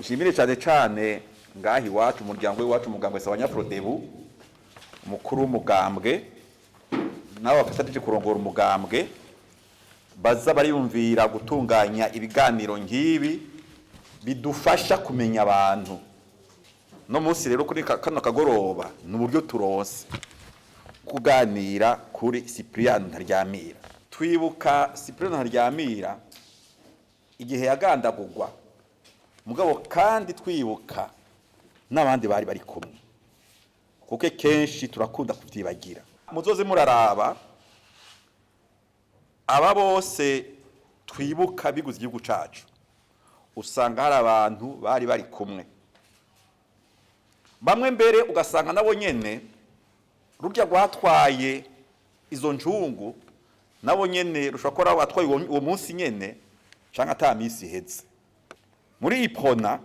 nshimire cyane cyane ngahi iwacu umuryango w'iwacu umugambwe Sabanyaprodebu umukuru w'umugambwe nawe bafatanyije kurongora umugambwe baza bariyumvira gutunganya ibiganiro ngibi bidufasha kumenya abantu. No munsi rero kuri kano kagoroba n'uburyo turonse kuganira kuri Cyprien Ntaryamira. Twibuka Cyprien Ntaryamira igihe yagandagurwa, mugabo kandi twibuka n'abandi bari kumwe, kuko kenshi turakunda kuvyibagira. Muzoze muraraba aba bose twibuka biguze igihugu cacu, usanga hari abantu bari kumwe, bamwe mbere ugasanga nabo nyene rurya rwatwaye izo njungu nabo nyene rushobora ko batwaye uwo munsi nyene canke ata misi iheze. Muri Ipona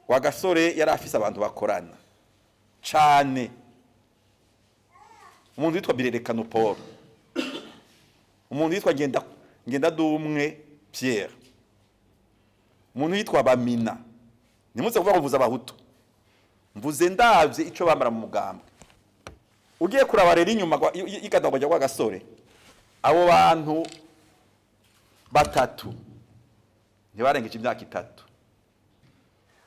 wa Gasore yari afise abantu bakorana cane, umuntu witwa Birerekano Paul, umuntu witwa ngenda dumwe Pierre, umuntu witwa Bamina. Nimuze kuvuga kuvuza abahutu, mvuze ndavye ico bambara mu mugambwe. Ugiye kuraba rero inyuma y'ikadagwa rya Gasore, abo bantu batatu ntibarengeje imyaka 3.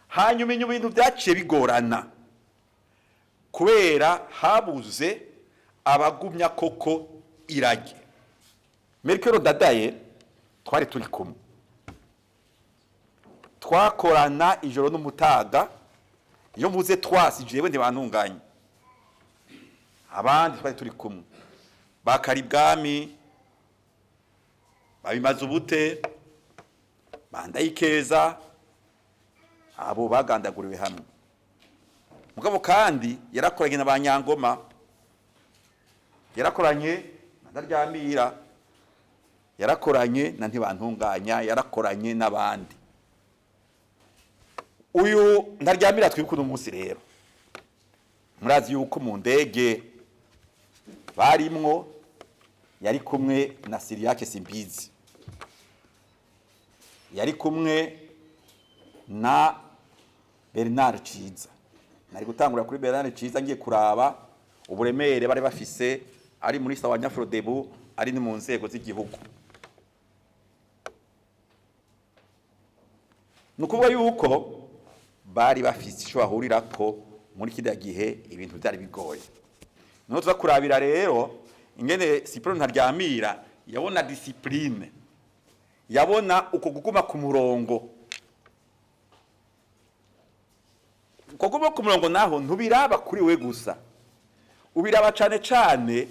Hanyuma ibintu byaciye bigorana kubera habuze abagumya koko irage. Melchior Ndadaye twari turi kumwe, twakorana ijoro n'umutaga. Iyo mvuze twasi jewe ntibantunganye, abandi twari turi kumwe, Bakaribwami, Babimaze ubute, Bandayikeza, abo bagandaguriwe hamwe. Mugabo kandi yarakoranye na Banyangoma, yarakoranye na Ntaryamira, yarakoranye na Ntibantunganya, yarakoranye n'abandi. Uyu Ntaryamira twibuka umunsi rero, murazi yuko mu ndege barimwo yari kumwe na Siriake Simbizi, yari kumwe na Bernard Ciza. Nari gutangura kuri Bernard Ciza ngiye kuraba uburemere bari bafise ari muri Sabanyaprodebu, ari ni mu nzego z'igihugu. Nukuvuga yuko bari bafise ico bahurirako muri kida gihe ibintu byari bigoye. Nuko tuza kurabira rero ingene Cyprien Ntaryamira yabona discipline, yabona uko guguma ku murongo. Uko guguma ku murongo naho ntubiraba kuri we gusa, ubiraba cane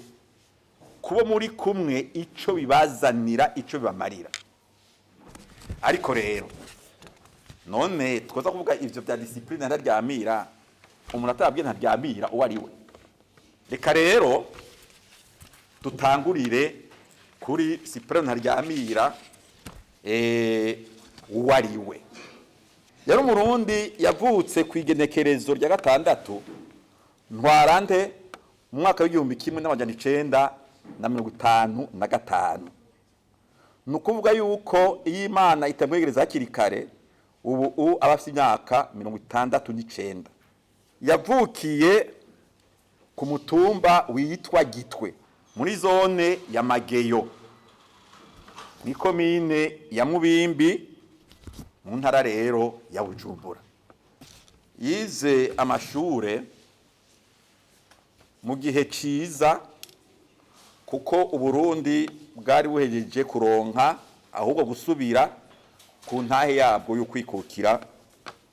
kubo muri kumwe ico bibazanira, ico bibamarira. Ariko rero none twoza kuvuga ivyo bya discipline Ntaryamira, umuntu atabwiye Ntaryamira uwo ari we. Reka rero tutangurire kuri Cyprien Ntaryamira uwo ari we. Yari umurundi yavutse ku igenekerezo rya 6 Ntwarante mu mwaka w'1955. Nukuvuga yuko iyi Imana itamwegereza hakiri kare, ubu abafite imyaka 69. Yavukiye ku mutumba witwa Gitwe muri zone ya Mageyo, ni komine ya Mubimbi mu ntara rero ya Bujumbura. Yize amashure mu gihe ciza, kuko Uburundi bwari buhejeje kuronka ahubwo gusubira ku ntahe yabwo yo kwikukira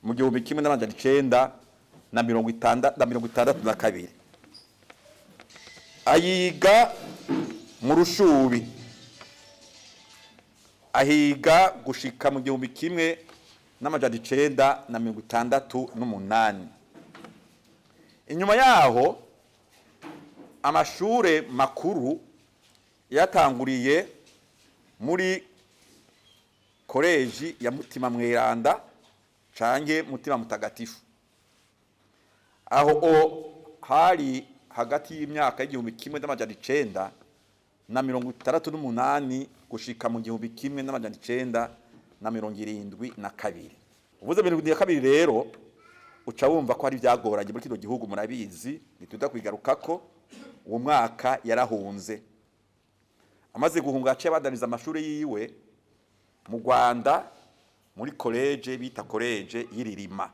mu 1962. Ayiga mu Rushubi, ahiga gushika mu 1968. Inyuma yaho amashure makuru yatanguriye muri koleji ya Mutima Mweranda canke Mutima Mutagatifu, aho hari hagati y'imyaka y'1968 gushika mu 1972. uvuze 72 rero uca wumva ko ari byagoranye muri kino gihugu murabizi nituda kwigarukako uwo mwaka yarahunze amaze guhunga aciye abandaniza amashuri yiwe mu Rwanda muri college bita college y'Iririma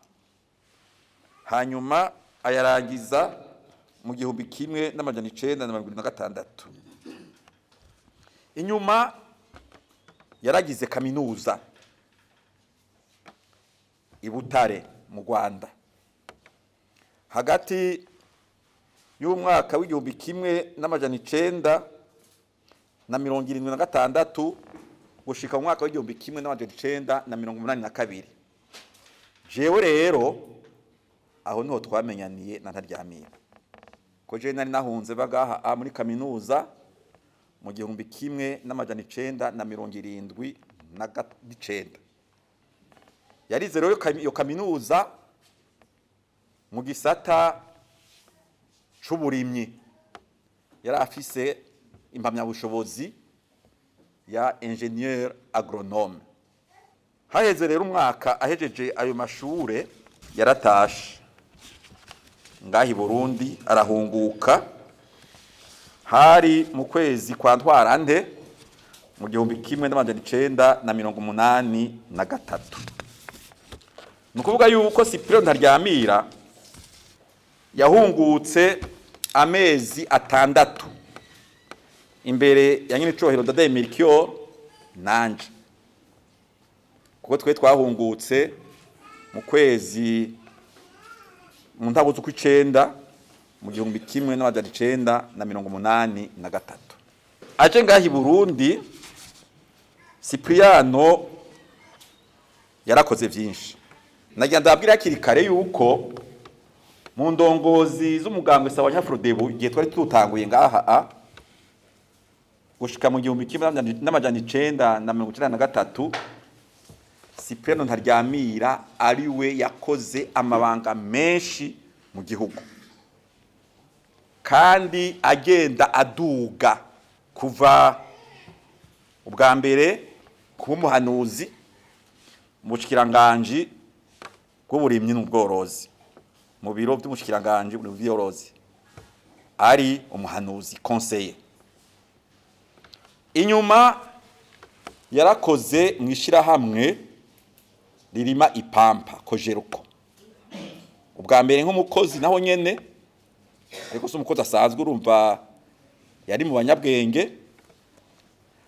hanyuma ayarangiza mu 1926 inyuma yaragize kaminuza i Butare mu Rwanda hagati y'umwaka w'1976 gushika mu mwaka w'1982 jewe rero aho niho twamenyaniye na Ntaryamira ko je nari nahunze bagaha muri kaminuza mu 1979 yarize rero iyo kaminuza mu gisata c'uburimyi yari afise impamyabushobozi ya ingénieur agronome haheze rero umwaka ahejeje ayo mashure yaratashe ngahi Burundi arahunguka hari mu kwezi kwa Ntwarante mu 1983 nukuvuga yuko Cyprien Ntaryamira yahungutse amezi atandatu imbere ya nyine Cohero Ndadaye Melchior nanje kuko twe twahungutse mu kwezi mu ntabuzo kw'icenda mu 1983 aje ngahi Burundi Cipriano yarakoze vyinshi nagira ndabwira kiri kare yuko mu ndongozi z'umugambwe sawa Nyafrodebu igihe twari tutanguye ngaha gushika mu 1993 Cyprien Ntaryamira ari we yakoze amabanga menshi mu gihugu kandi agenda aduga kuva ubwa mbere kuba umuhanuzi mu bushikiranganje bw'uburimyi n'ubworozi mu biro by'umushikiranganje bw'uburovyi ari umuhanuzi conseiller inyuma yarakoze mwishira hamwe ririma ipampa kojeruko ubwa mbere nk'umukozi naho nyene ariko so umukozi asanzwe urumva yari mu banyabwenge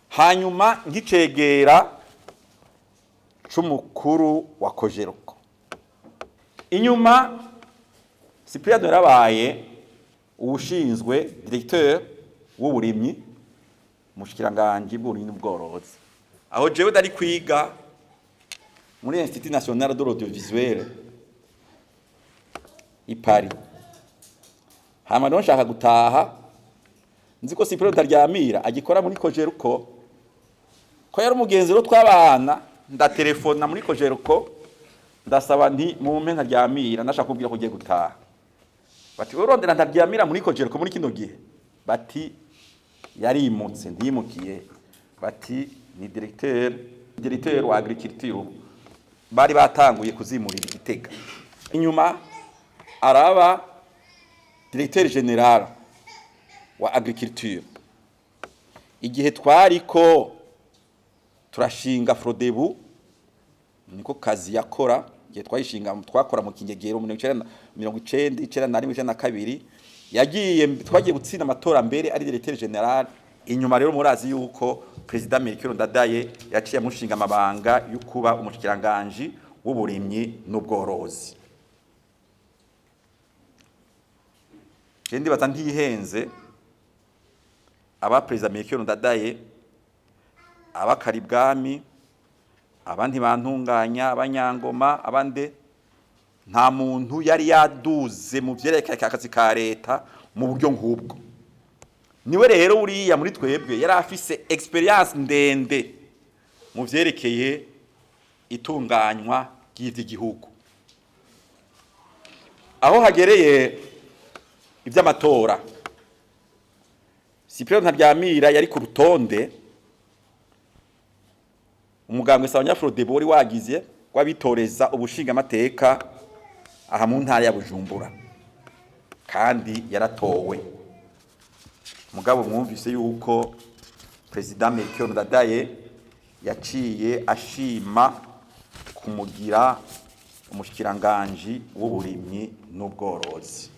hanyuma nkicegera c'umukuru wa kojeruko inyuma Cyprien yarabaye ubushinzwe directeur w'uburimyi mushikiranganje bw'uburimyi n'ubworozi aho jewe dari kwiga muri Institut National de l'Audiovisuel i Paris hama no nshaka gutaha nziko Cyprien Ntaryamira agikora muri kojeruko ko yari umugenzi ro twabana ndatelefona muri kojeruko ndasaba nti mu mpe Ntaryamira nashaka kubwira ko ugiye gutaha bati urondera Ntaryamira muri kojeruko muri kino gihe bati yarimutse ndimukiye bati ni directeur wa agriculture bari batanguye kuzimurira Igitega inyuma araba directeur general wa agriculture igihe twariko turashinga Frodebu niko kazi yakora igihe twayishinga twakora mu Kingegero 1992 yagiye twagiye gutsinda amatora mbere ari directeur general inyuma rero murazi yuko president Melchior Ndadaye yaciye amushinga amabanga yukuba umushikiranganje w'uburimyi n'ubworozi kendi batandihenze aba president Melchior Ndadaye abakaribwami abandi bantunganya abanyangoma abande nta muntu yari yaduze mu vyerekeye akazi ka leta mu buryo nk'ubwo niwe rero uriya muri twebwe yari afise experience ndende mu vyerekeye itunganywa ry'igihugu aho hagereye iby'amatora Cyprien Ntaryamira yari ku rutonde umugambwe sawa Nyafrodebu wari wagize rw'abitoreza ubushingamateka aha mu ntara ya Bujumbura, kandi yaratowe. Mugabo mwumvise yuko Perezida Melchior Ndadaye yaciye ashima kumugira umushikiranganji w'uburimyi n'ubworozi.